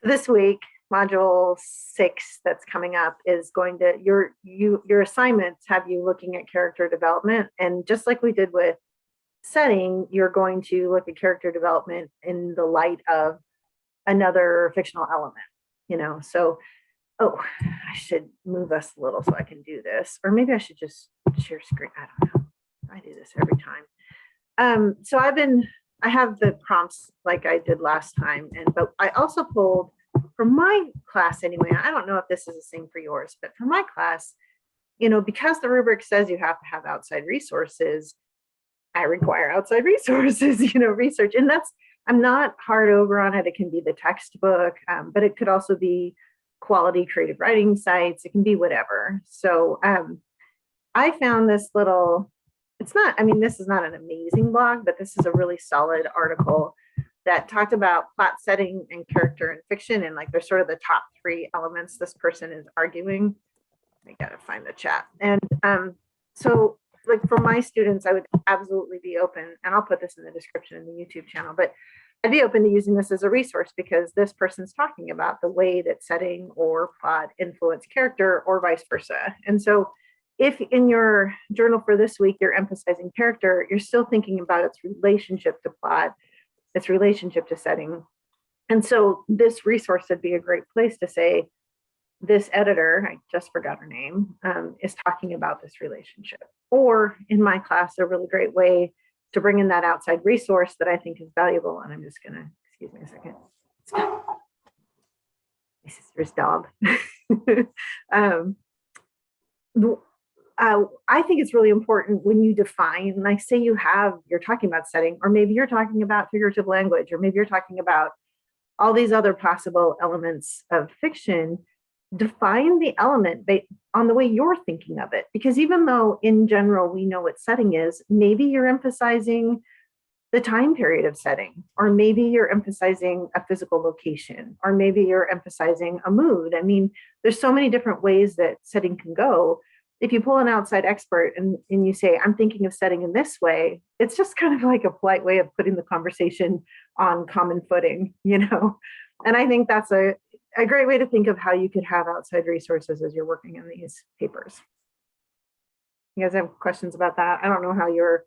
this week, module 6 that's coming up is going to, your assignments have you looking at character development. And just like we did with setting, you're going to look at character development in the light of another fictional element, so, oh, I should move us a little so I can do this, or maybe I should just share screen. I don't know. I do this every time. So I have the prompts like I did last time, but I also pulled for my class anyway. I don't know if this is the same for yours, but for my class, because the rubric says you have to have outside resources, I require outside resources, research. And I'm not hard over on it. It can be the textbook, but it could also be quality creative writing sites. It can be whatever. So I found this little, this is not an amazing blog, but this is a really solid article that talked about plot setting and character in fiction. And like, there's sort of the top 3 elements this person is arguing. I gotta find the chat. And so like for my students, I would absolutely be open, and I'll put this in the description in the YouTube channel, but I'd be open to using this as a resource because this person's talking about the way that setting or plot influence character or vice versa. And so if in your journal for this week, you're emphasizing character, you're still thinking about its relationship to plot, its relationship to setting. And so this resource would be a great place to say, this editor, I just forgot her name, is talking about this relationship. Or in my class, a really great way to bring in that outside resource that I think is valuable. And I'm just gonna, excuse me a second. My sister's dog. I think it's really important when you define, like say you're talking about setting, or maybe you're talking about figurative language, or maybe you're talking about all these other possible elements of fiction, define the element based on the way you're thinking of it. Because even though in general we know what setting is, maybe you're emphasizing the time period of setting, or maybe you're emphasizing a physical location, or maybe you're emphasizing a mood. There's so many different ways that setting can go. If you pull an outside expert and you say, I'm thinking of setting in this way, it's just kind of like a polite way of putting the conversation on common footing, And I think that's a great way to think of how you could have outside resources as you're working in these papers. You guys have questions about that? I don't know how your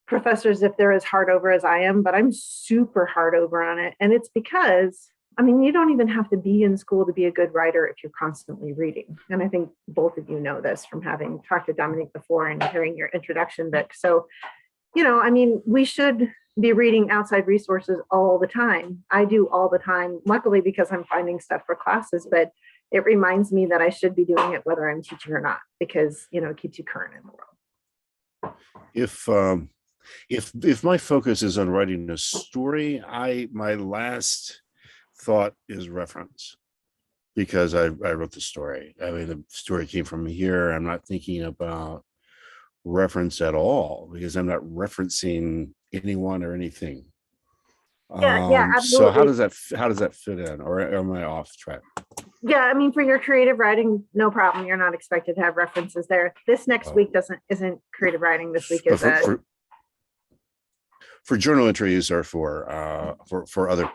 professors, if they're as hard over as I am, but I'm super hard over on it. And it's because, you don't even have to be in school to be a good writer if you're constantly reading. And I think both of you know this from having talked to Dominique before and hearing your introduction book. So, we should be reading outside resources all the time. I do all the time, luckily, because I'm finding stuff for classes, but it reminds me that I should be doing it whether I'm teaching or not, because, it keeps you current in the world. If my focus is on writing a story, my last thought is reference, because I wrote the story. The story came from here. I'm not thinking about reference at all because I'm not referencing anyone or anything. Yeah, absolutely. So how does that fit in, or am I off track? Yeah, for your creative writing, no problem. You're not expected to have references there. This next week isn't creative writing. This week is for journal entries, or for other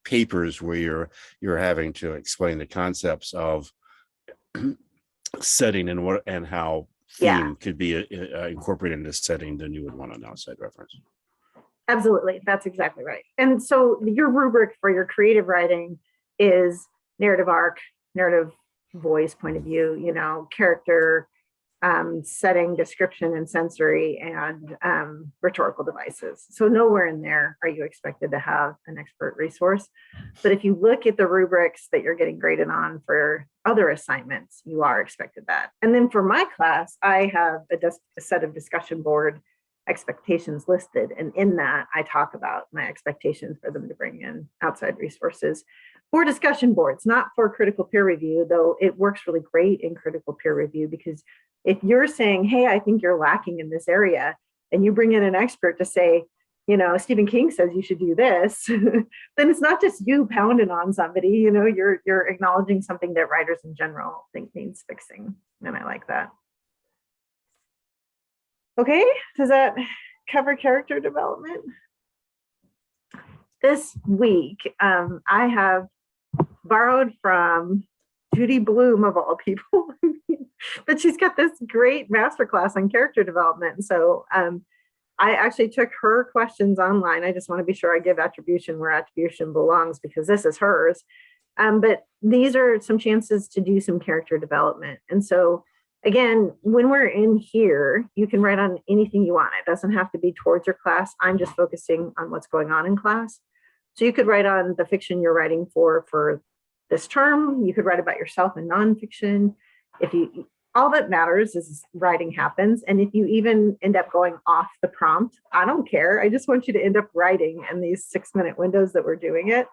papers where you're having to explain the concepts of setting and how theme could be incorporated into setting, then you would want an outside reference. Absolutely, that's exactly right. And so your rubric for your creative writing is narrative arc, narrative voice, point of view, character, setting, description, and sensory, and rhetorical devices. So nowhere in there are you expected to have an expert resource. But if you look at the rubrics that you're getting graded on for other assignments, you are expected that. And then for my class, I have a set of discussion board expectations listed. And in that, I talk about my expectations for them to bring in outside resources for discussion boards, not for critical peer review, though it works really great in critical peer review, because if you're saying, hey, I think you're lacking in this area, and you bring in an expert to say, Stephen King says you should do this, then it's not just you pounding on somebody, you're acknowledging something that writers in general think needs fixing. And I like that. Okay, does that cover character development? This week, I have borrowed from Judy Bloom of all people, but she's got this great masterclass on character development. And so I actually took her questions online. I just want to be sure I give attribution where attribution belongs because this is hers. But these are some chances to do some character development. And so again, when we're in here, you can write on anything you want. It doesn't have to be towards your class. I'm just focusing on what's going on in class. So you could write on the fiction you're writing for this term. You could write about yourself in nonfiction. All that matters is writing happens. And if you even end up going off the prompt, I don't care. I just want you to end up writing in these 6-minute windows that we're doing it.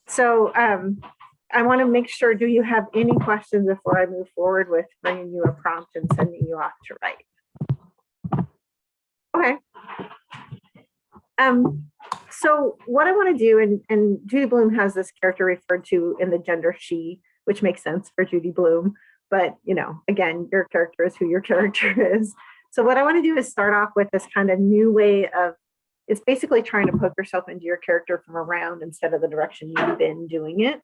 So I want to make sure, do you have any questions before I move forward with bringing you a prompt and sending you off to write? Okay. So what I want to do, and Judy Bloom has this character referred to in the gender she, which makes sense for Judy Bloom. But, again, your character is who your character is. So what I want to do is start off with this kind of new way of, it's basically trying to poke yourself into your character from around instead of the direction you've been doing it.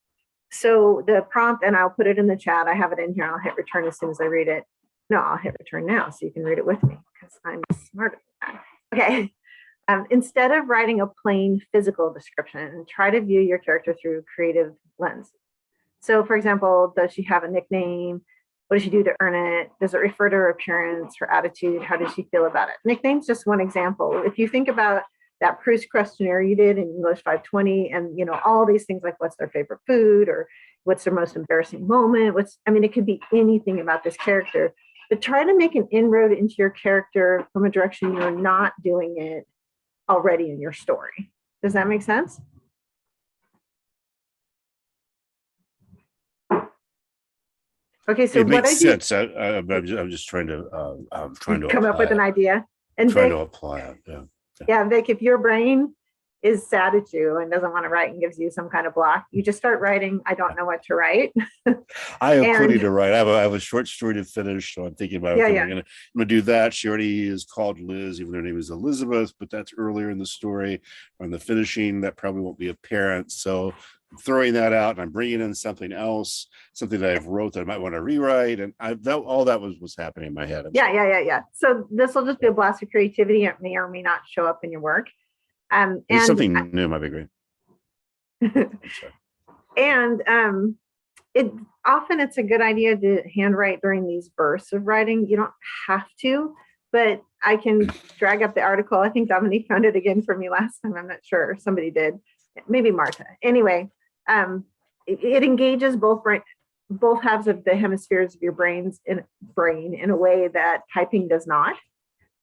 So the prompt, and I'll put it in the chat. I have it in here. I'll hit return as soon as I read it. No, I'll hit return now so you can read it with me because I'm smarter than that. Okay. Instead of writing a plain physical description, try to view your character through a creative lens. So for example, does she have a nickname? What does she do to earn it? Does it refer to her appearance, her attitude? How does she feel about it? Nickname's just one example. If you think about that Proust questionnaire you did in English 520 and, all these things like what's their favorite food or what's their most embarrassing moment? It could be anything about this character, but try to make an inroad into your character from a direction you're not doing it already in your story. Does that make sense? Okay, so it what makes I do, sense. I'm just trying to come up with an idea. And trying Vic, to apply it. Yeah. yeah, Vic, if your brain is sad at you and doesn't want to write and gives you some kind of block, you just start writing, I don't know what to write. I have And- plenty to write. I have a short story to finish, so I'm thinking about Yeah, okay, yeah. I'm gonna do that. She already is called Liz, even though her name is Elizabeth, but that's earlier in the story. On the finishing, that probably won't be apparent. So I'm throwing that out, and I'm bringing in something else, something that I've wrote that I might want to rewrite, and all that was happening in my head. Yeah. So this will just be a blast of creativity. It may or may not show up in your work. And something new might be great. and it's a good idea to handwrite during these bursts of writing. You don't have to, but I can drag up the article. I think Dominique found it again for me last time. I'm not sure. Somebody did. Maybe Marta. Anyway, it engages both halves of the hemispheres of your brain in a way that typing does not.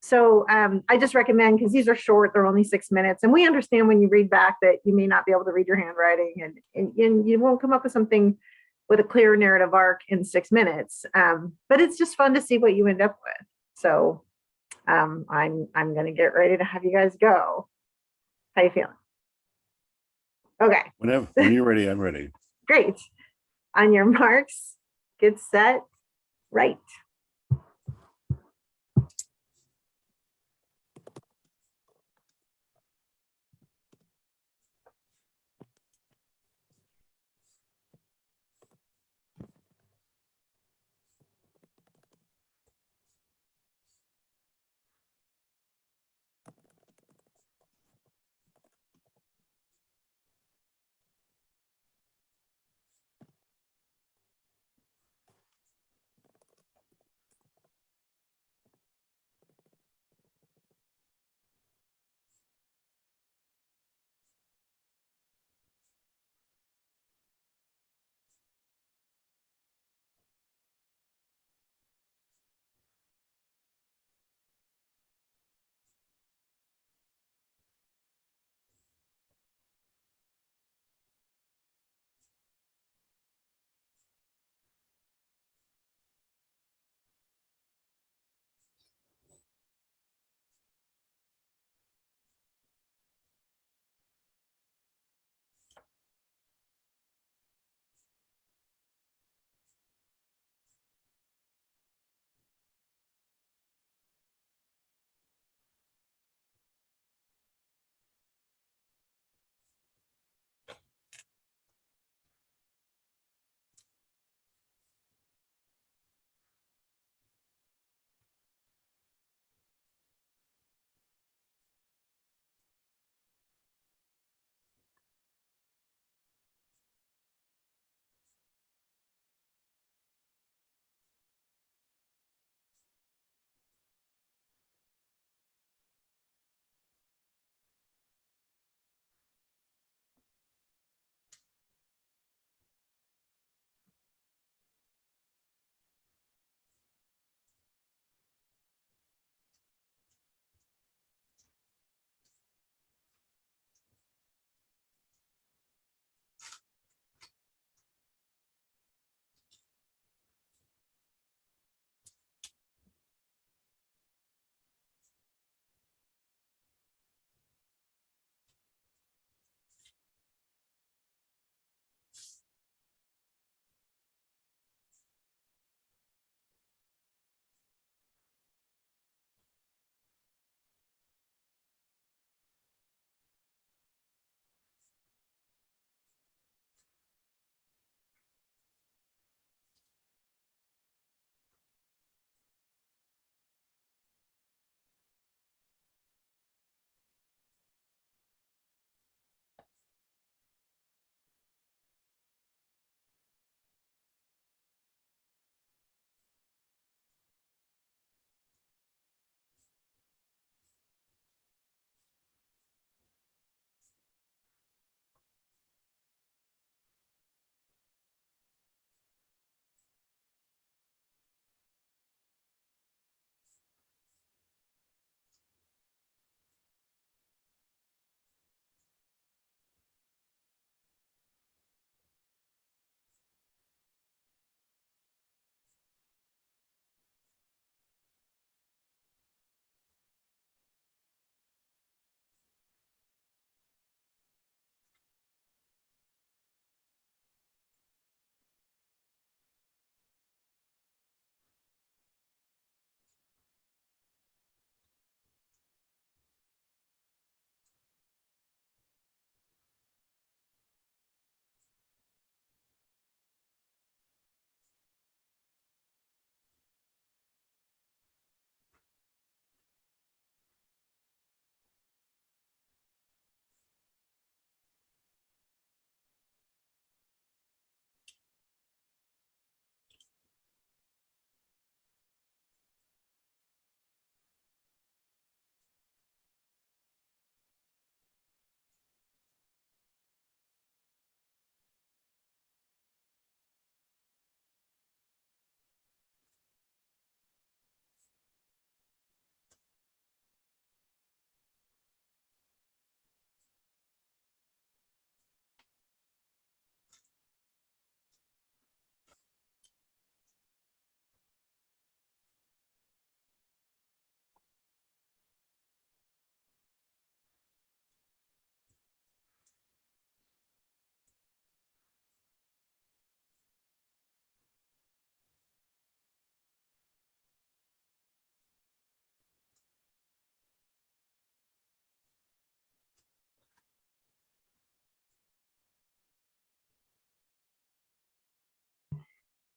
So I just recommend, because these are short, they're only 6 minutes. And we understand when you read back that you may not be able to read your handwriting and you won't come up with something with a clear narrative arc in 6 minutes. But it's just fun to see what you end up with. So I'm going to get ready to have you guys go. How you feeling? Okay. When you're ready, I'm ready. Great. On your marks, get set, write.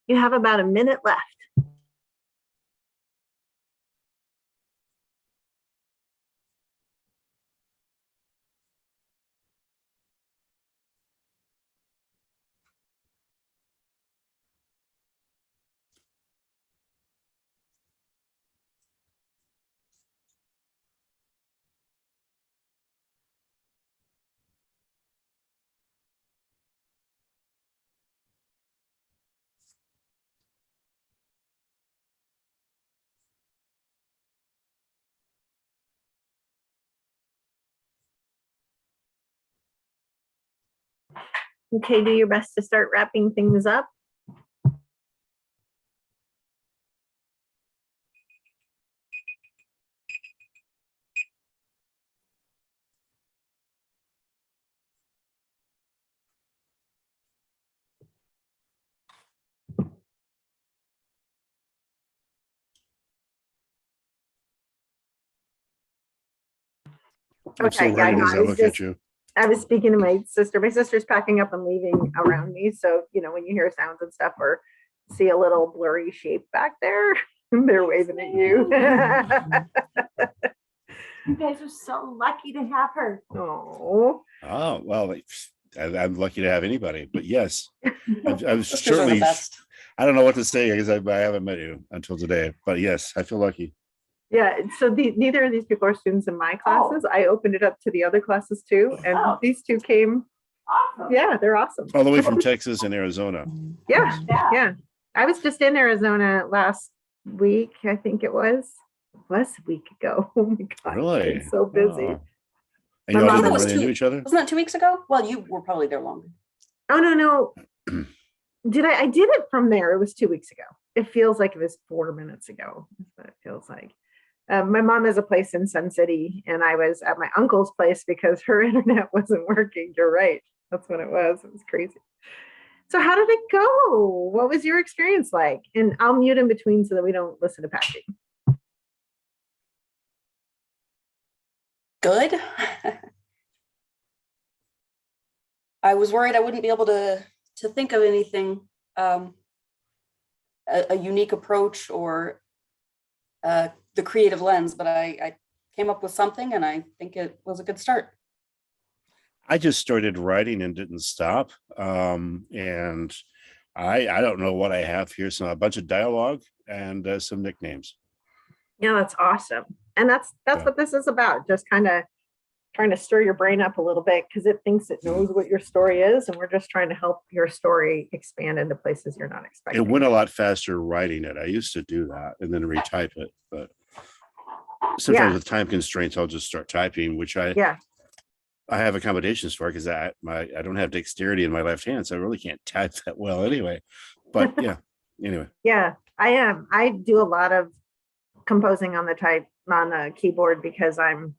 You have about a minute left. Okay, do your best to start wrapping things up. I'm still Okay, yeah, writing no, as I look at you. I was speaking to my sister. My sister's packing up and leaving around me. So, when you hear sounds and stuff or see a little blurry shape back there, they're waving at you. You guys are so lucky to have her. Oh, Well, I'm lucky to have anybody, but yes, I'm Sisters are the certainly, best. I don't know what to say because I haven't met you until today, but yes, I feel lucky. yeah. So neither of these people are students in my classes. I opened it up to the other classes too. And these two came. Awesome. Yeah, they're awesome. All the way from Texas and Arizona. Yeah. I was just in Arizona last week. I think it was a week ago. Oh my God. Really? I'm so busy. Oh. And you all didn't run into each other? Wasn't that 2 weeks ago? Well, you were probably there longer. Oh, no. I did it from there. It was 2 weeks ago. It feels like it was 4 minutes ago. That's what it feels like. My mom has a place in Sun City, and I was at my uncle's place because her internet wasn't working. You're right. That's what it was. It was crazy. So how did it go? What was your experience like? And I'll mute in between so that we don't listen to packing. Good. I was worried I wouldn't be able to think of anything, a unique approach or the creative lens, but I came up with something, and I think it was a good start. I just started writing and didn't stop. And I don't know what I have here. So a bunch of dialogue and some nicknames. Yeah, that's awesome. And that's what this is about. Just kind of trying to stir your brain up a little bit because it thinks it knows what your story is. And we're just trying to help your story expand into places you're not expecting. It went a lot faster writing it. I used to do that and then retype it. But sometimes with time constraints, I'll just start typing, which I have accommodations for because I don't have dexterity in my left hand, so I really can't type that well anyway. But yeah, anyway. Yeah, I am. I do a lot of composing on the keyboard because I'm,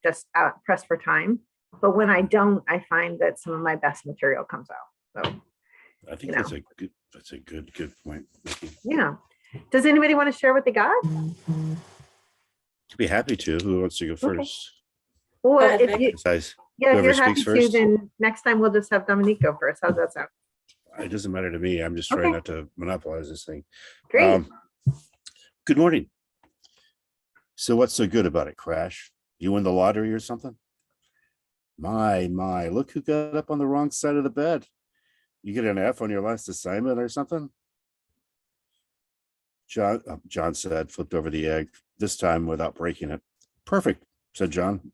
just out pressed for time. But when I don't, I find that some of my best material comes out. So I think that's a good point. Yeah. Does anybody want to share what they got? I'd be happy to. Who wants to go first? Well, if you're happy to, then next time we'll just have Dominique go first. How's that sound? It doesn't matter to me. I'm just trying not to monopolize this thing. Great. Good morning. So what's so good about it, Crash? You win the lottery or something? My, look who got up on the wrong side of the bed. You get an F on your last assignment or something? John said, flipped over the egg, this time without breaking it. Perfect, said John.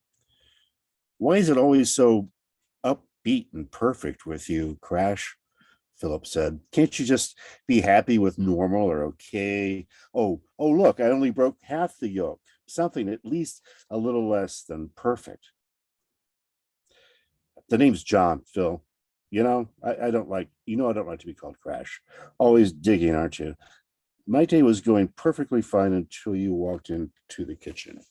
Why is it always so upbeat and perfect with you, Crash? Philip said. Can't you just be happy with normal or okay? Oh, look, I only broke half the yolk. Something at least a little less than perfect. The name's John, Phil. I don't like to be called Crash. Always digging, aren't you? My day was going perfectly fine until you walked into the kitchen.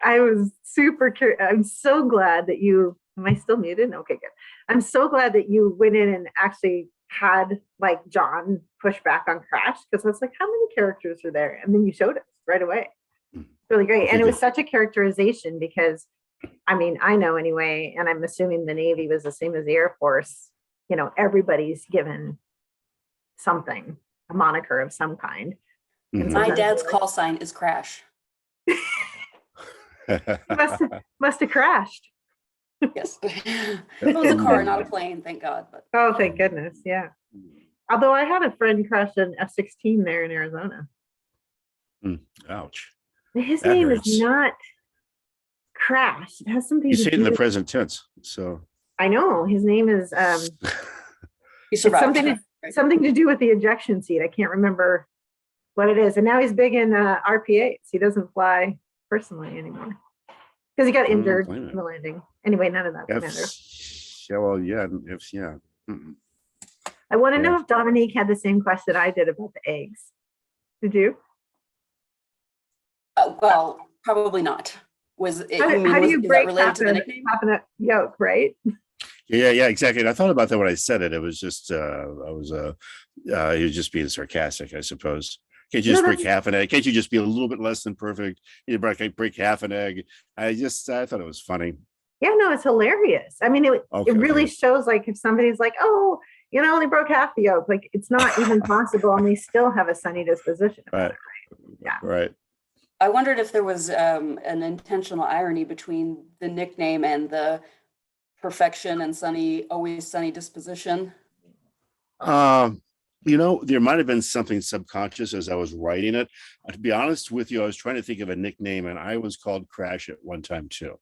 I was super curious. I'm so glad that am I still muted? Okay, good. I'm so glad that you went in and actually had like John push back on Crash because I was like, how many characters are there? And then you showed us right away. Really great. And it was such a characterization because I mean, I know anyway, and I'm assuming the Navy was the same as the Air Force. You know, everybody's given something, a moniker of some kind. And Mhm. My sometimes dad's they're like, call sign is Crash. must have crashed. Yes. It was a car, not a plane, thank God. But Oh, thank goodness. Yeah. Although I had a friend crash an F-16 there in Arizona. Ouch. His That name is hurts. not Crash. It has something You to say it in do the with, present tense. So I know his name is he it's survived. something to do with the ejection seat. I can't remember what it is. And now he's big in RPAs. He doesn't fly personally anymore because he got I don't injured blame in it. the landing. Anyway, none of that matters. Yeah, well, yeah, yeah. I want to Yeah. know if Dominique had the same question I did about the eggs. Did you? Well, probably not. Was it, How you do, mean, how do was, you is that break related to the nickname? half a yolk, right? Yeah, exactly. And I thought about that when I said it. It was just he was just being sarcastic, I suppose. Can't you No, just break that's half an egg? Can't you just be a little bit less than perfect? You break half an egg. I thought it was funny. yeah, no, it's hilarious. I mean, it Okay, really okay. shows like if somebody's like, oh, you know, only broke half the yolk, like it's not even possible, and they still have a sunny disposition about Right. it. Yeah. Right. I wondered if there was an intentional irony between the nickname and the perfection and always sunny disposition. There might have been something subconscious as I was writing it. To be honest with you, I was trying to think of a nickname, and I was called Crash at one time too.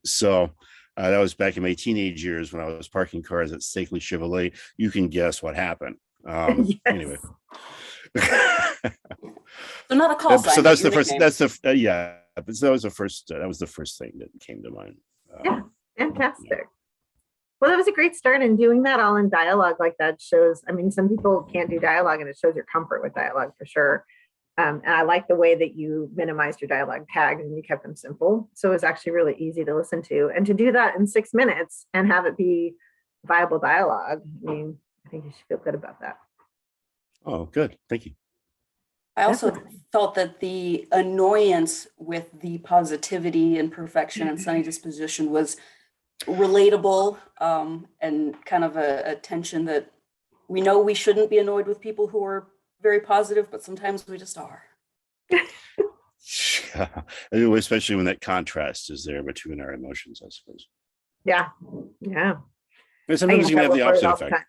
So that was back in my teenage years when I was parking cars at Stakely Chevrolet. You can guess what happened. Yes. Anyway. So not a call sign. So that's but the your first. nickname. That's the yeah. But that was the first. That was the first thing that came to mind. Yeah, fantastic. Well, that was a great start, and doing that all in dialogue like that shows. I mean, some people can't do dialogue, and it shows your comfort with dialogue for sure. And I like the way that you minimized your dialogue tags and you kept them simple. So it was actually really easy to listen to. And to do that in 6 minutes and have it be viable dialogue, I mean, I think you should feel good about that. Oh, good. Thank you. I also felt that the annoyance with the positivity and perfection and sunny disposition was relatable, and kind of a tension that we know we shouldn't be annoyed with people who are very positive, but sometimes we just are. Yeah. Especially when that contrast is there between our emotions, I suppose. Yeah. Yeah. And sometimes you can have the opposite effect.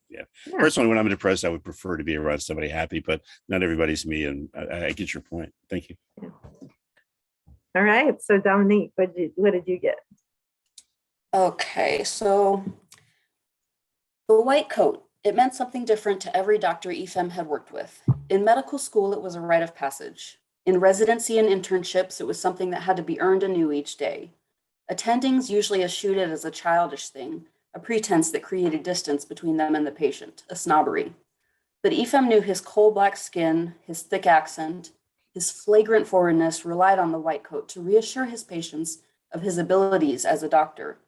Yeah. Yeah. Personally, when I'm depressed, I would prefer to be around somebody happy, but not everybody's me. And I get your point. Thank you. Yeah. All right. So Dominique, what did you get? Okay, so the white coat. It meant something different to every doctor EFEM had worked with. In medical school, it was a rite of passage. In residency and internships, it was something that had to be earned anew each day. Attendings usually eschewed it as a childish thing, a pretense that created distance between them and the patient, a snobbery. But EFEM knew his coal-black skin, his thick accent, his flagrant foreignness relied on the white coat to reassure his patients of his abilities as a doctor.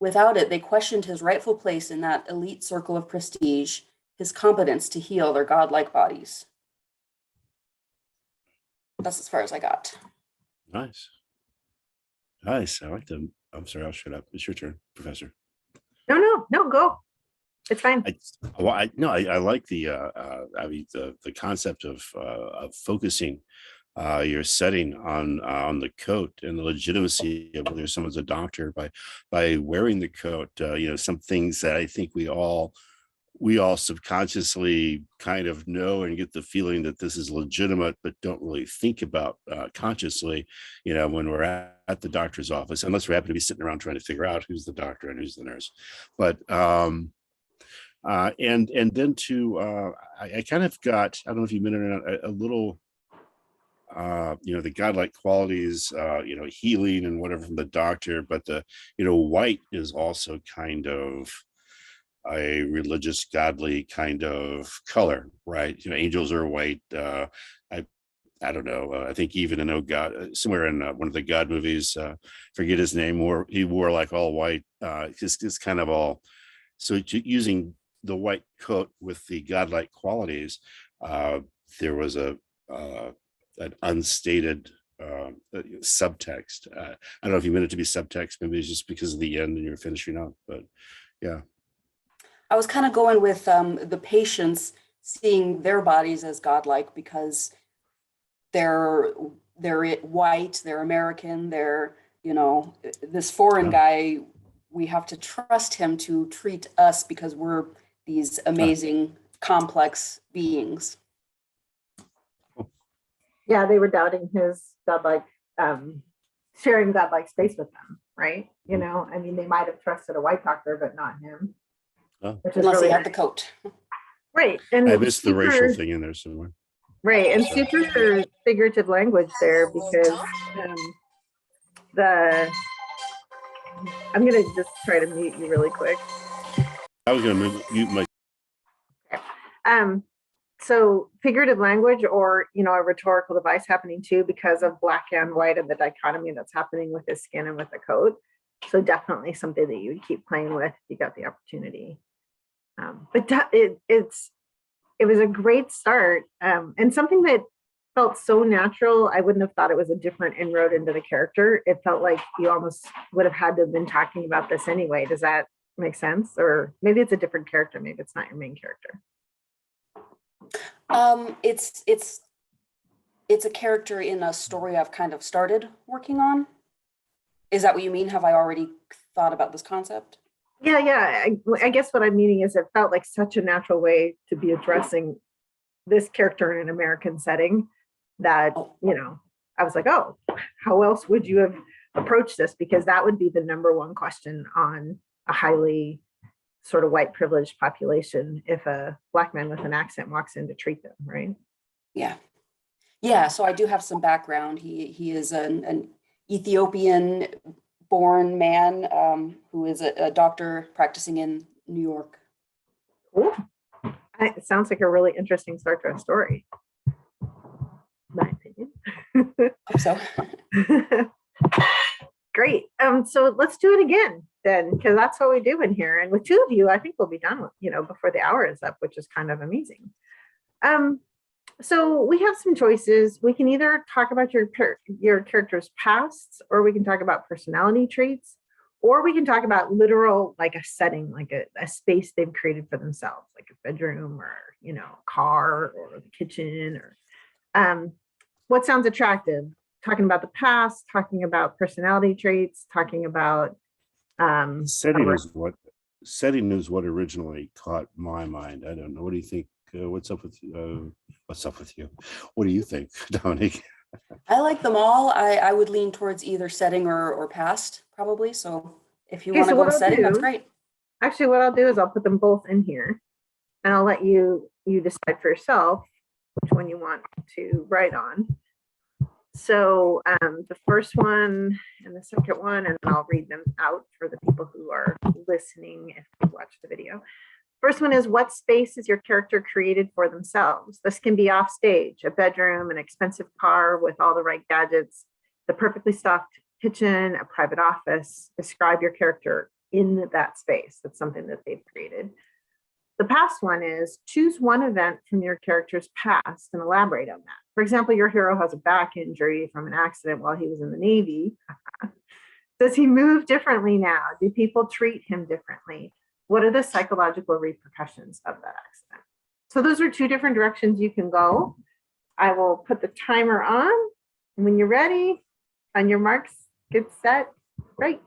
Without it, they questioned his rightful place in that elite circle of prestige, his competence to heal their godlike bodies. That's as far as I got. Nice. I like them. I'm sorry, I'll shut up. It's your turn, Professor. No, go. It's fine. I like the the concept of focusing your setting on the coat and the legitimacy of whether someone's a doctor by wearing the coat. Some things that I think we all subconsciously kind of know and get the feeling that this is legitimate, but don't really think about consciously, when we're at the doctor's office, unless we happen to be sitting around trying to figure out who's the doctor and who's the nurse. But and then I kind of got, I don't know if you mentioned it, a little the godlike qualities, healing and whatever from the doctor, but the white is also kind of a religious godly kind of color, right? Angels are white. I don't know. I think even in God, somewhere in one of the God movies, forget his name, he wore like all white. It's kind of all. So using the white coat with the godlike qualities, there was an unstated subtext. I don't know if you meant it to be subtext, maybe it's just because of the end and you're finishing up, but yeah. I was kind of going with the patients seeing their bodies as godlike because they're white, they're American, they're, you know, this foreign guy, we have to trust him to treat us because we're these amazing, complex beings. Yeah, they were doubting his godlike, sharing godlike space with them, right? You know, I mean, they might have trusted a white doctor, but not him. Which is Unless really he had the coat. right. And I missed the racial thing in there somewhere. Right, and super figurative language there because I'm gonna just try to mute you really quick. I was gonna mute my. So figurative language, or you know, a rhetorical device happening too because of black and white and the dichotomy that's happening with his skin and with the coat. So definitely something that you would keep playing with if you got the opportunity. But it was a great start, and something that felt so natural. I wouldn't have thought it was a different inroad into the character. It felt like you almost would have had to have been talking about this anyway. Does that make sense? Or maybe it's a different character. Maybe it's not your main character. It's a character in a story I've kind of started working on. Is that what you mean? Have I already thought about this concept? Yeah. I guess what I'm meaning is it felt like such a natural way to be addressing this character in an American setting that, you know, I was like, oh, how else would you have approached this? Because that would be the number one question on a highly sort of white privileged population if a black man with an accent walks in to treat them, right? Yeah, so I do have some background. He is an Ethiopian born man who is a doctor practicing in New York. Cool. It sounds like a really interesting start to a story. My opinion. Hope so. Great. So let's do it again then, because that's what we do in here. And with two of you, I think we'll be done with, you know, before the hour is up, which is kind of amazing. So we have some choices. We can either talk about your character's pasts, or we can talk about personality traits, or we can talk about literal, like a setting, like a space they've created for themselves, like a bedroom or, you know, car or the kitchen, or what sounds attractive? Talking about the past, talking about personality traits, talking about Setting is what originally caught my mind. I don't know. What do you think? What's up with you? What's up with you? What do you think, Dominique? I like them all. I would lean towards either setting or past, probably. So if you want to go to setting, that's great. Actually, what I'll do is I'll put them both in here, and I'll let you decide for yourself which one you want to write on. So the first one and the second one, and then I'll read them out for the people who are listening if they watch the video. First one is, what space is your character created for themselves? This can be off stage, a bedroom, an expensive car with all the right gadgets, the perfectly stocked kitchen, a private office. Describe your character in that space. That's something that they've created. The past one is, choose one event from your character's past and elaborate on that. For example, your hero has a back injury from an accident while he was in the Navy. Does he move differently now? Do people treat him differently? What are the psychological repercussions of that accident? So those are two different directions you can go. I will put the timer on. And when you're ready, on your marks, get set, right.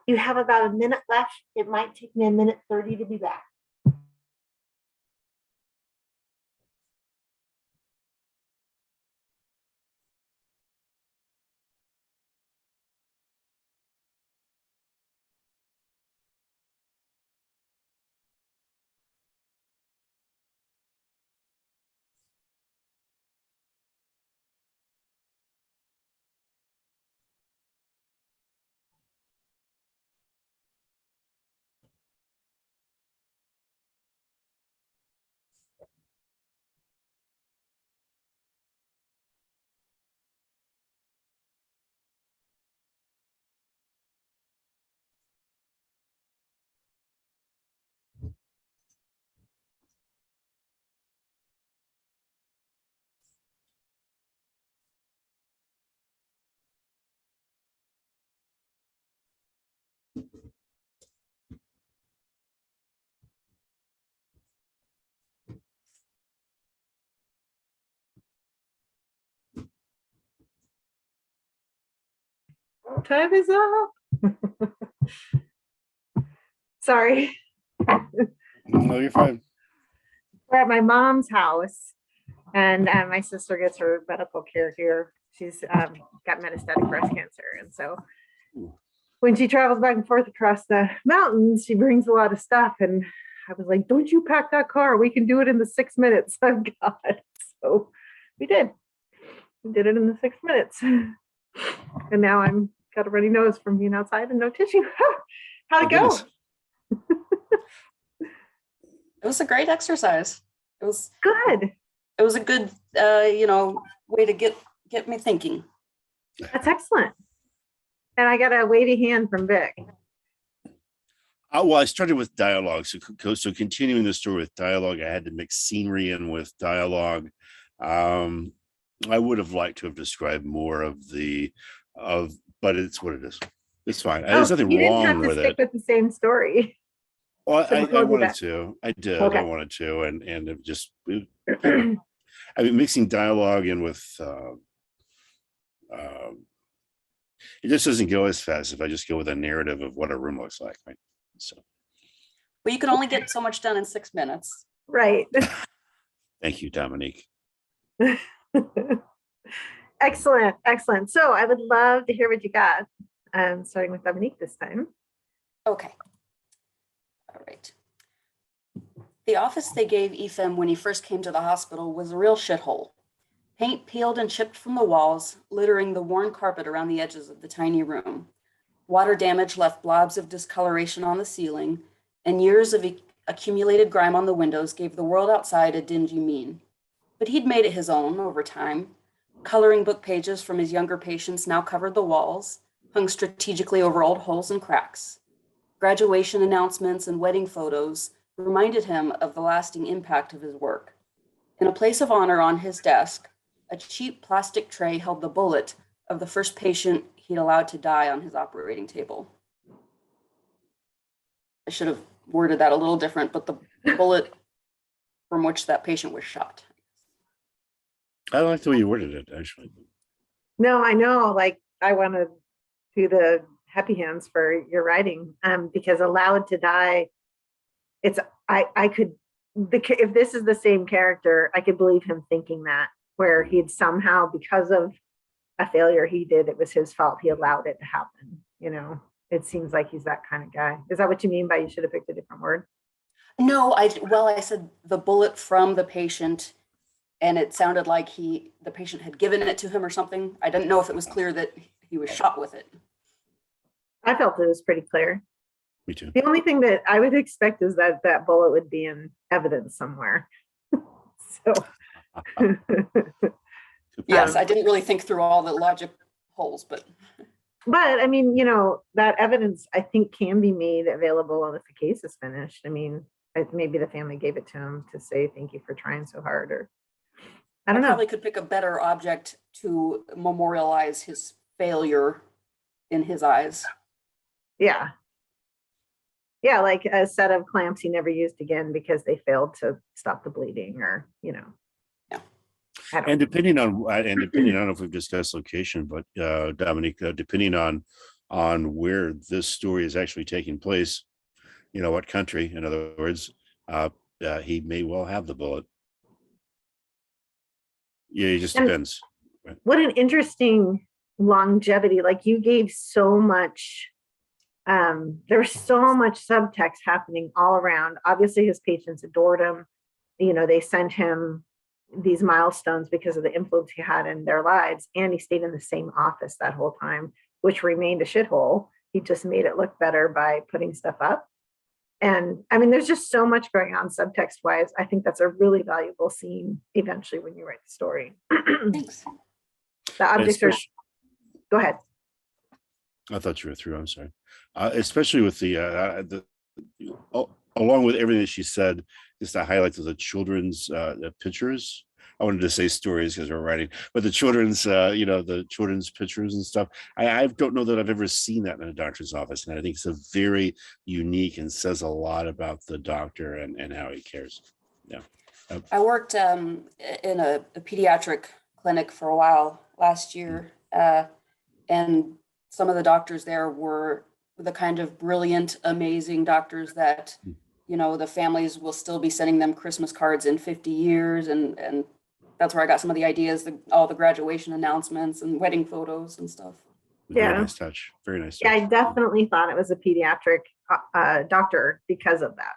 You have about a minute left. It might take me a minute 30 to be back. Time is up. Sorry. No, you're fine. We're at my mom's house, and my sister gets her medical care here. She's got metastatic breast cancer, and so when she travels back and forth across the mountains, she brings a lot of stuff. And I was like, "Don't you pack that car? We can do it in the 6 minutes I've got." So we did. We did it in the 6 minutes, and now I'm got a runny nose from being outside and no tissue. How'd it go? It was a great exercise. It was Good. It was a good, way to get me thinking. That's excellent. And I got a wavy hand from Vic. Well, I started with dialogue. So continuing the story with dialogue, I had to mix scenery in with dialogue. I would have liked to have described more but it's what it is. It's fine. There's nothing wrong with it. With the same story. Well, I wanted to. I did. Okay. I wanted to, and I mean, mixing dialogue in with it just doesn't go as fast if I just go with a narrative of what a room looks like, right? So. Well, you can only get so much done in 6 minutes. Right. Thank you, Dominique. Excellent. Excellent. So I would love to hear what you got. Starting with Dominique this time. Okay. All right. The office they gave Ethem when he first came to the hospital was a real shithole. Paint peeled and chipped from the walls, littering the worn carpet around the edges of the tiny room. Water damage left blobs of discoloration on the ceiling, and years of accumulated grime on the windows gave the world outside a dingy mien. But he'd made it his own over time. Coloring book pages from his younger patients now covered the walls, hung strategically over old holes and cracks. Graduation announcements and wedding photos reminded him of the lasting impact of his work. In a place of honor on his desk, a cheap plastic tray held the bullet of the first patient he'd allowed to die on his operating table. I should have worded that a little different, but the bullet from which that patient was shot. I like the way you worded it, actually. No, I know. Like, I want to do the happy hands for your writing, because allowed to die. It's if this is the same character, I could believe him thinking that, where he'd somehow, because of a failure he did, it was his fault. He allowed it to happen. It seems like he's that kind of guy. Is that what you mean by you should have picked a different word? No, I said the bullet from the patient, and it sounded like the patient had given it to him or something. I didn't know if it was clear that he was shot with it. I felt it was pretty clear. Me too. The only thing that I would expect is that that bullet would be in evidence somewhere. So. Yes, I didn't really think through all the logic holes, but I mean, that evidence I think can be made available if the case is finished. I mean, maybe the family gave it to him to say thank you for trying so hard, or I don't know. Probably could pick a better object to memorialize his failure in his eyes. Yeah. Yeah, like a set of clamps he never used again because they failed to stop the bleeding, or Yeah. And depending on if we've discussed location, but Dominique, depending on on where this story is actually taking place, what country, in other words, he may well have the bullet. Yeah, it just And depends. what an interesting longevity. Like you gave so much, there's so much subtext happening all around. Obviously his patients adored him. They sent him these milestones because of the influence he had in their lives. And he stayed in the same office that whole time, which remained a shithole. He just made it look better by putting stuff up. And I mean, there's just so much going on subtext wise. I think that's a really valuable scene eventually when you write the story. Thanks. The objects are, go ahead. I thought you were through. I'm sorry. Especially with along with everything that she said, just the highlights of the children's pictures. I wanted to say stories because we're writing, but the children's, the children's pictures and stuff. I don't know that I've ever seen that in a doctor's office, and I think it's a very unique and says a lot about the doctor and how he cares. Yeah. I worked in a pediatric clinic for a while last year, and some of the doctors there were the kind of brilliant, amazing doctors that, the families will still be sending them Christmas cards in 50 years. And that's where I got some of the ideas, all the graduation announcements and wedding photos and stuff. Very Yeah. nice touch. Very nice touch. Yeah, I definitely thought it was a pediatric doctor because of that.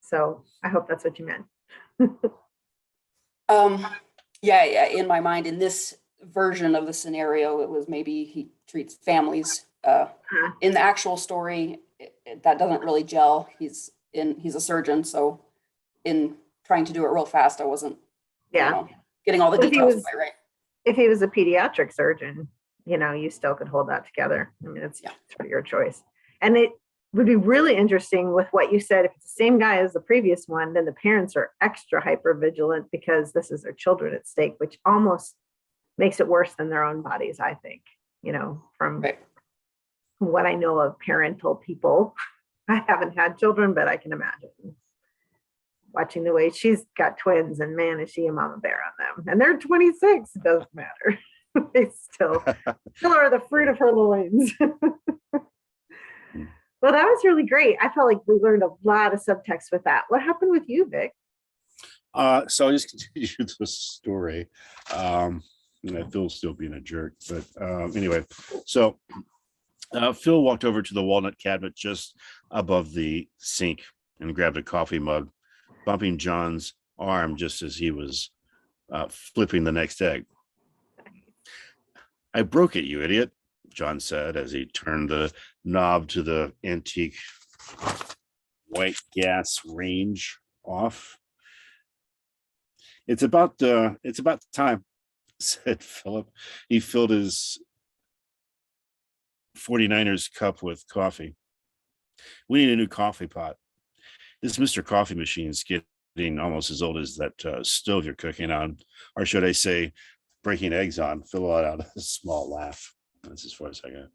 So I hope that's what you meant. Yeah, in my mind, in this version of the scenario, it was maybe he treats families. In the actual story, that doesn't really gel. He's a surgeon, so in trying to do it real fast, I wasn't, getting all the details right. If he was a pediatric surgeon, you still could hold that together. I mean, it's for your choice. And it would be really interesting with what you said. If it's the same guy as the previous one, then the parents are extra hyper vigilant because this is their children at stake, which almost makes it worse than their own bodies, I think, from what I know of parental people. I haven't had children, but I can imagine watching the way she's got twins, and man, is she a mama bear on them. And they're 26, it doesn't matter. They still are the fruit of her loins. Well, that was really great. I felt like we learned a lot of subtext with that. What happened with you, Vic? So I'll just continue the story. Phil's still being a jerk, but anyway, so Phil walked over to the walnut cabinet just above the sink and grabbed a coffee mug, bumping John's arm just as he was flipping the next egg. "I broke it, you idiot," John said as he turned the knob to the antique white gas range off. It's about time," said Philip. He filled his 49ers cup with coffee. "We need a new coffee pot. This Mr. Coffee machine is getting almost as old as that stove you're cooking on, or should I say, breaking eggs on." Phil let out a small laugh. That's as far as I got.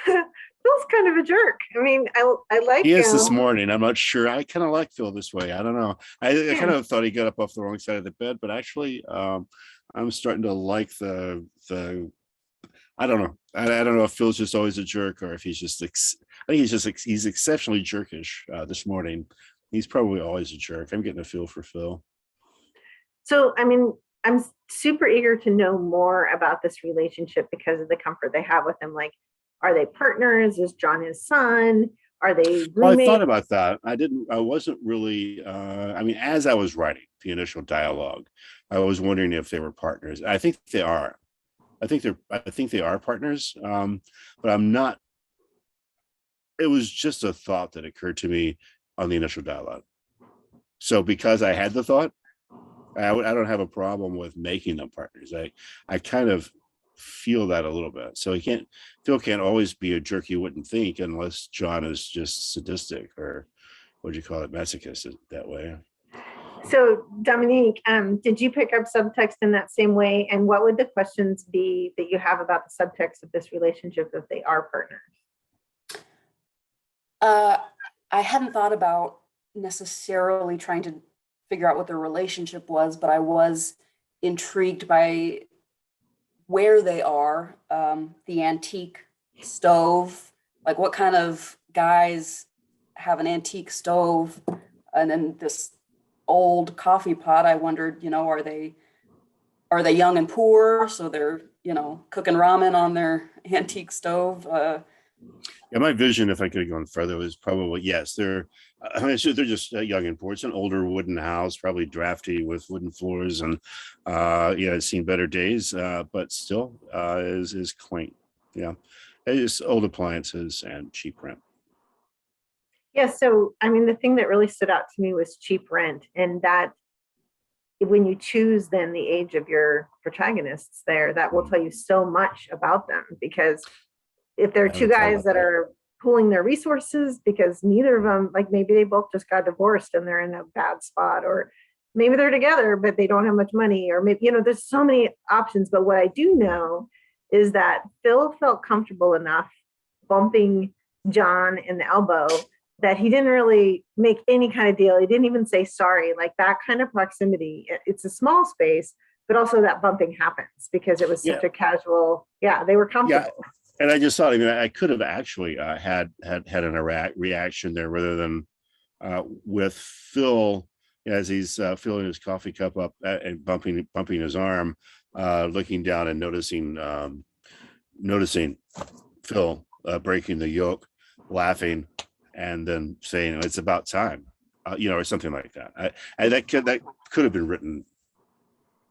Phil's kind of a jerk. I mean, I like he is this morning. I'm not sure. I kind of like Phil this way. I don't know. I kind of thought he got up off the wrong side of the bed, but actually, I'm starting to like the. I don't know. I don't know if Phil's just always a jerk or if he's just. I think he's exceptionally jerkish this morning. He's probably always a jerk. I'm getting a feel for Phil. So, I mean, I'm super eager to know more about this relationship because of the comfort they have with him. Like, are they partners? Is John his son? Are they roommates? Well, I thought about that. I wasn't really, as I was writing the initial dialogue, I was wondering if they were partners. I think they are. I think they are partners. But I'm not. It was just a thought that occurred to me on the initial dialogue. So because I had the thought, I don't have a problem with making them partners. I kind of feel that a little bit. So Phil can't always be a jerk you wouldn't think unless John is just sadistic or what do you call it, masochist that way. So Dominique, did you pick up subtext in that same way? And what would the questions be that you have about the subtext of this relationship if they are partners? I hadn't thought about necessarily trying to figure out what their relationship was, but I was intrigued by where they are, the antique stove, like what kind of guys have an antique stove, and then this old coffee pot. I wondered, are they young and poor, so they're cooking ramen on their antique stove? Yeah, my vision, if I could have gone further, was probably yes. I mean, they're just young and poor. It's an older wooden house, probably drafty with wooden floors, and yeah, it's seen better days, but still is quaint. Yeah, it's old appliances and cheap rent. Yeah, so I mean, the thing that really stood out to me was cheap rent, and that when you choose then the age of your protagonists there, that will tell you so much about them, because if there are I two haven't thought guys about that are pooling their resources because neither of them, like maybe they both just got divorced and they're in a bad spot, or maybe they're together but they don't have much money, or maybe there's so many options. But what I do know is that Phil felt comfortable enough bumping John in the elbow that he didn't really make any kind of deal. He didn't even say sorry. Like that kind of proximity, it's a small space, but also that bumping happens because it was such Yeah. a casual, yeah, they were comfortable. Yeah, and I just thought, I mean, I could have actually had an reaction there rather than with Phil as he's filling his coffee cup up and bumping his arm, looking down and noticing Phil breaking the yoke, laughing, and then saying it's about time, or something like that. That could have been written.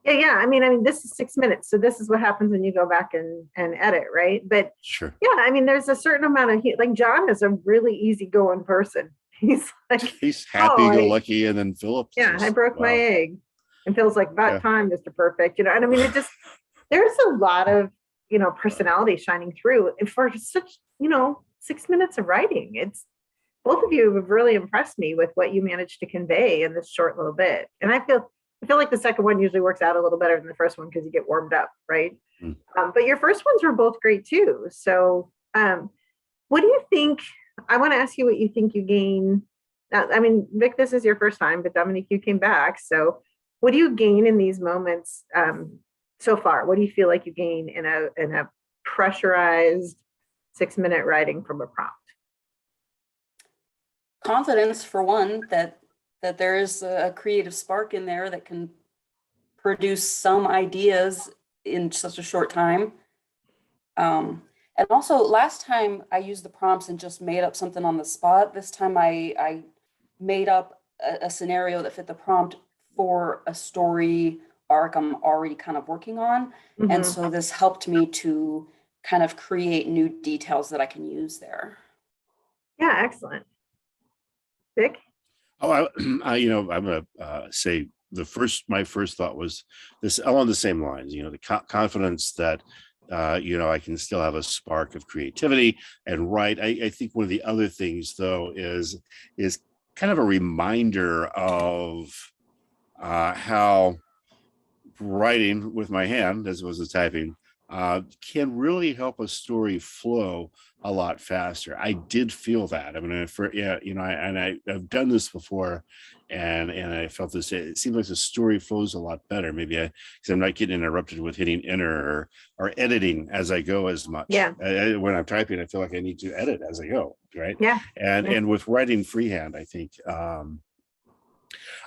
Yeah. I mean, this is 6 minutes. So this is what happens when you go back and edit, right? But Sure. yeah, I mean, there's a certain amount of, like John is a really easygoing person. He's like, He's happy-go-lucky, and then Philip. Yeah, I broke my egg. And feels like about Yeah. time, Mr. Perfect. And I mean, it just, there's a lot of, personality shining through. And for such, 6 minutes of writing, both of you have really impressed me with what you managed to convey in this short little bit. And I feel like the second one usually works out a little better than the first one because you get warmed up, right? Mm. But your first ones were both great too. So what do you think? I want to ask you what you think you gain. I mean, Vic, this is your first time, but Dominique, you came back. So what do you gain in these moments so far? What do you feel like you gain in a pressurized 6-minute writing from a prompt? Confidence, for one, that there is a creative spark in there that can produce some ideas in such a short time. And also, last time I used the prompts and just made up something on the spot. This time I made up a scenario that fit the prompt for a story arc I'm already kind of working on. Mm-hmm. And so this helped me to kind of create new details that I can use there. Yeah, excellent. Vic? Oh, I'm going to say my first thought was this along the same lines, the confidence that, I can still have a spark of creativity and write. I think one of the other things, though, is kind of a reminder of how writing with my hand, as opposed to typing, can really help a story flow a lot faster. I did feel that. I mean, I've done this before, and I felt this. It seems like the story flows a lot better. Maybe because I'm not getting interrupted with hitting enter or editing as I go as much. Yeah. When I'm typing, I feel like I need to edit as I go. Right. Yeah. And with writing freehand, I think.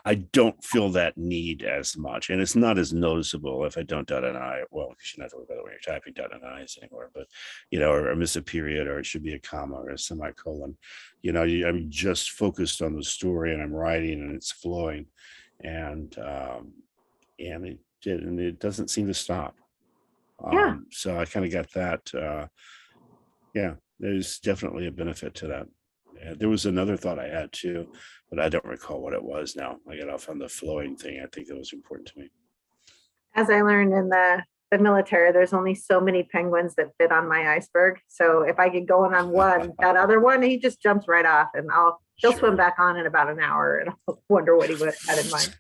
I don't feel that need as much, and it's not as noticeable if I don't dot an I. Well, because you don't have to worry about it when you're typing dot an I's anymore, but or miss a period, or it should be a comma or a semicolon. I'm just focused on the story, and I'm writing, and it's flowing, and it doesn't seem to stop. Yeah. So I kind of got that. Yeah, there's definitely a benefit to that. There was another thought I had too, but I don't recall what it was now. I got off on the flowing thing. I think that was important to me. As I learned in the military, there's only so many penguins that fit on my iceberg. So if I get going on one, that other one, he just jumps right off, and he'll swim back on in about an hour, and I'll wonder what he had in mind.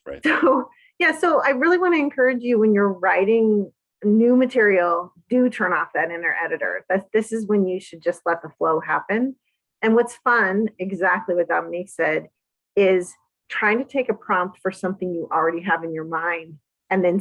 Right. So yeah, so I really want to encourage you, when you're writing new material, do turn off that inner editor. This is when you should just let the flow happen. And what's fun, exactly what Dominique said, is trying to take a prompt for something you already have in your mind and then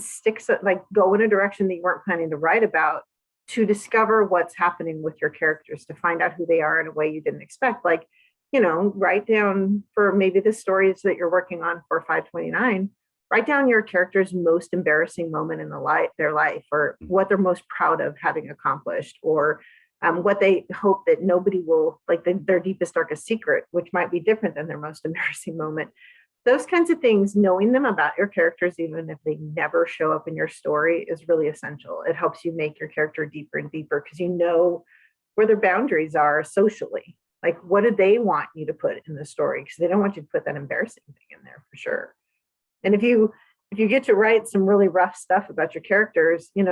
like go in a direction that you weren't planning to write about, to discover what's happening with your characters, to find out who they are in a way you didn't expect. Like, write down for maybe the stories that you're working on for 529, write down your character's most embarrassing moment in their life, or what they're most proud of having accomplished, or what they hope that nobody will, like their deepest, darkest secret, which might be different than their most embarrassing moment. Those kinds of things, knowing them about your characters, even if they never show up in your story, is really essential. It helps you make your character deeper and deeper, because you know where their boundaries are socially. Like, what do they want you to put in the story? Because they don't want you to put that embarrassing thing in there, for sure. And if you get to write some really rough stuff about your characters, this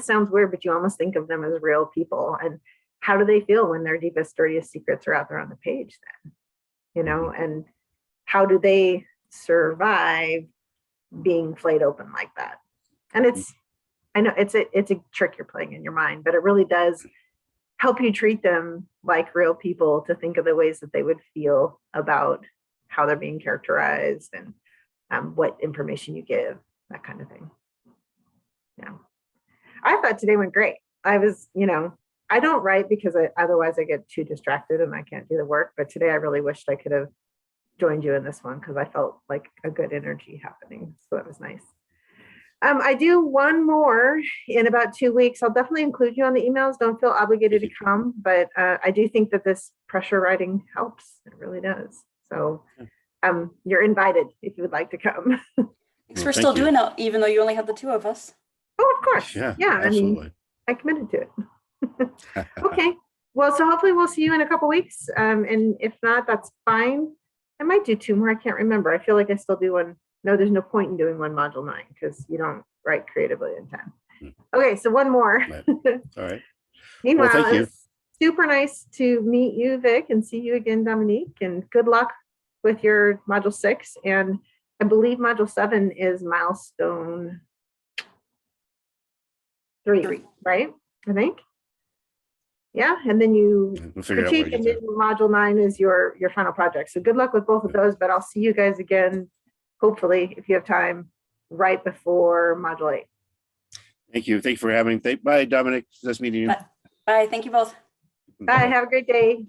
sounds weird, but you almost think of them as real people. And how do they feel when their deepest, dirtiest secrets are out there on the page then? And how do they survive being flayed open like that? And I know it's a trick you're playing in your mind, but it really does help you treat them like real people, to think of the ways that they would feel about how they're being characterized, and what information you give, that kind of thing. Yeah. I thought today went great. I was, I don't write because otherwise I get too distracted and I can't do the work. But today I really wished I could have joined you in this one, because I felt like a good energy happening. So that was nice. I do one more in about 2 weeks. I'll definitely include you on the emails. Don't feel obligated to come, but I do think that this pressure writing helps. It really does. So you're invited if you would like to come. Thanks for still doing it, even though you only had the two of us. Oh, of course. Yeah, absolutely. I committed to it. Okay. Well, so hopefully we'll see you in a couple weeks. And if not, that's fine. I might do 2 more. I can't remember. I feel like I still do one. No, there's no point in doing one module 9, because you don't write creatively in 10. Okay, so one more. Right. All right. Meanwhile, Well, thank you. it's super nice to meet you, Vic, and see you again, Dominique. And good luck with your module 6. And I believe module 7 is milestone 3, right? I think. Yeah, and then you We'll figure out what critique, you and do. then module 9 is your final project. So good luck with both of those. But I'll see you guys again, hopefully, if you have time, right before module 8. Thank you. Thank you for having me. Bye, Dominic. Nice meeting you. Bye. Thank you both. Bye. Have a great day.